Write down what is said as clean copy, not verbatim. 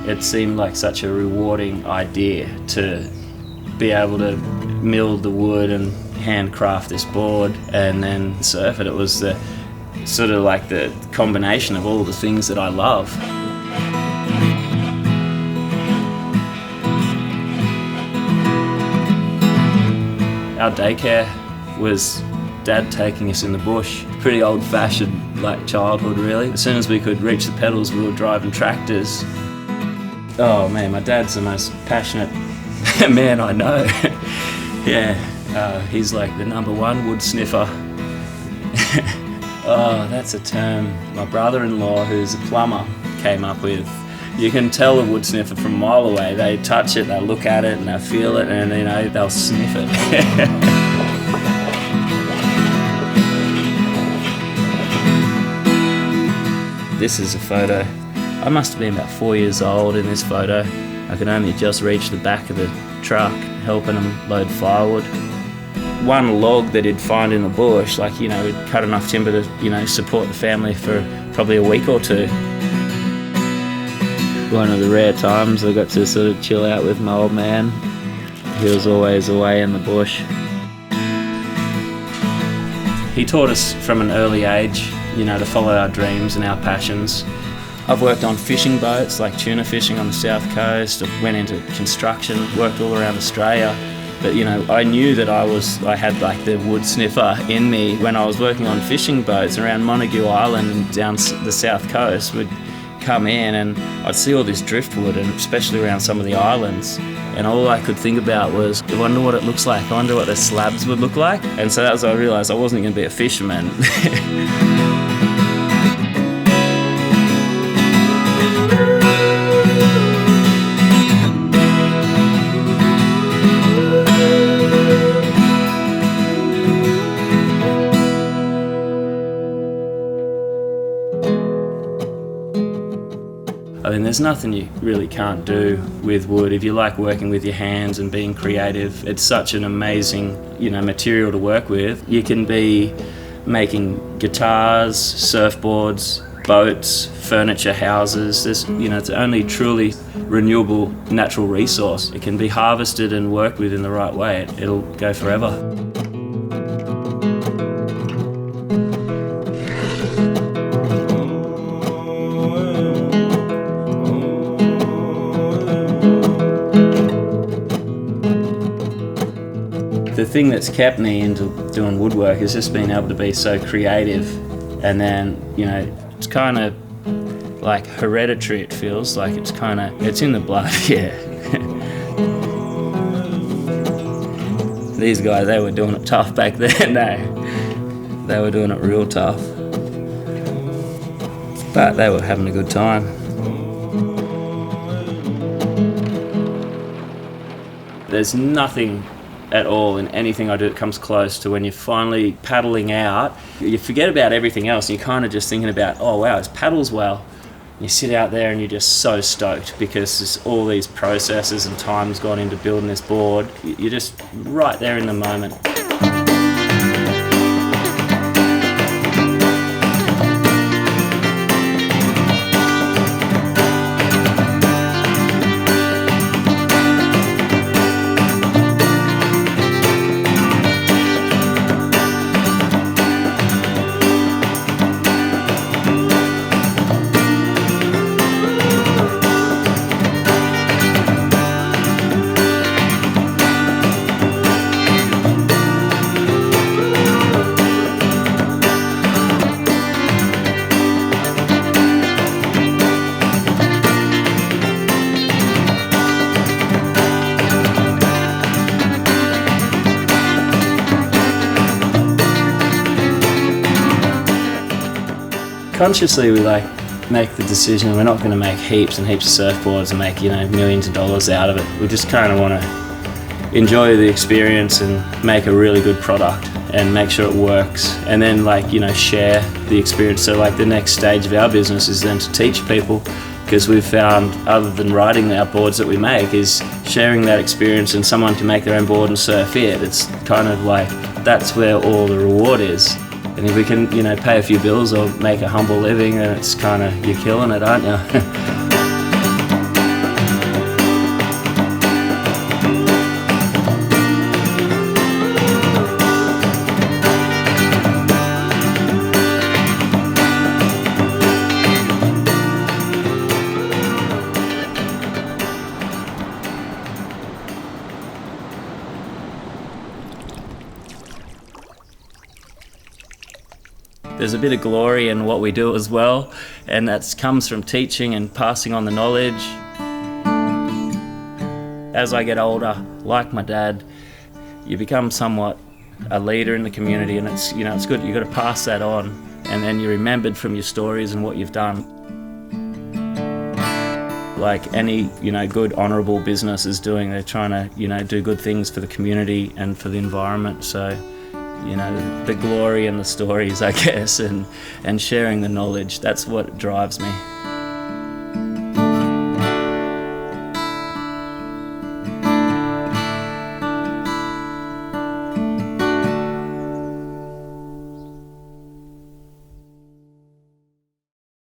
It seemed like such a rewarding idea to be able to mill the wood and handcraft this board and then surf it. It was the sort of like the combination of all the things that I love. Our daycare was Dad taking us in the bush. Pretty old-fashioned, like childhood really. As soon as we could reach the pedals, we were driving tractors. Oh man, my dad's the most passionate man I know. Yeah, he's like the #1 wood sniffer. Oh, that's a term my brother-in-law, who's a plumber, came up with. You can tell a wood sniffer from a mile away. They touch it, they look at it, and they feel it, and you know, they'll sniff it. This is a photo. I must have been about 4 years old in this photo. I could only just reach the back of the truck, helping them load firewood. One log that he'd find in the bush, like, you know, we'd cut enough timber to, you know, support the family for probably a week or two. One of the rare times I got to sort of chill out with my old man. He was always away in the bush. He taught us from an early age, you know, to follow our dreams and our passions. I've worked on fishing boats, like tuna fishing on the south coast. I went into construction, worked all around Australia. But you know, I knew that I had like the wood sniffer in me when I was working on fishing boats around Montague Island and down the south coast. We'd come in and I'd see all this driftwood, and especially around some of the islands. And all I could think about was, I wonder what it looks like. I wonder what the slabs would look like. And so that was, I realised I wasn't going to be a fisherman. I mean, there's nothing you really can't do with wood. If you like working with your hands and being creative, it's such an amazing, you know, material to work with. You can be making guitars, surfboards, boats, furniture, houses. There's, you know, it's the only truly renewable natural resource. It can be harvested and worked with in the right way. It'll go forever. The thing that's kept me into doing woodwork has just been able to be so creative, and then, you know, it's kind of like hereditary. It feels like it's in the blood. Yeah. These guys, they were doing it tough back then. No, they were doing it real tough, but they were having a good time. There's nothing at all in anything I do that comes close to when you're finally paddling out. You forget about everything else, and you're kind of just thinking about, oh wow, it's paddles well. You sit out there and you're just so stoked because there's all these processes and time's gone into building this board. You're just right there in the moment. Consciously we make the decision we're not going to make heaps and heaps of surfboards and make, you know, millions of dollars out of it. We just kind of want to enjoy the experience and make a really good product and make sure it works, and then, like, you know, share the experience. So like the next stage of our business is then to teach people, because we've found, other than riding our boards that we make, is sharing that experience, and someone can make their own board and surf it. It's kind of like, that's where all the reward is. And if we can, you know, pay a few bills or make a humble living, then it's kind of, you're killing it, aren't you? There's a bit of glory in what we do as well, and that comes from teaching and passing on the knowledge. As I get older, like my dad, you become somewhat a leader in the community, and it's, you know, it's good. You've got to pass that on, and then you're remembered from your stories and what you've done. Like any, you know, good, honourable business is doing, they're trying to, you know, do good things for the community and for the environment. So, you know, the glory and the stories, I guess, and sharing the knowledge, that's what drives me.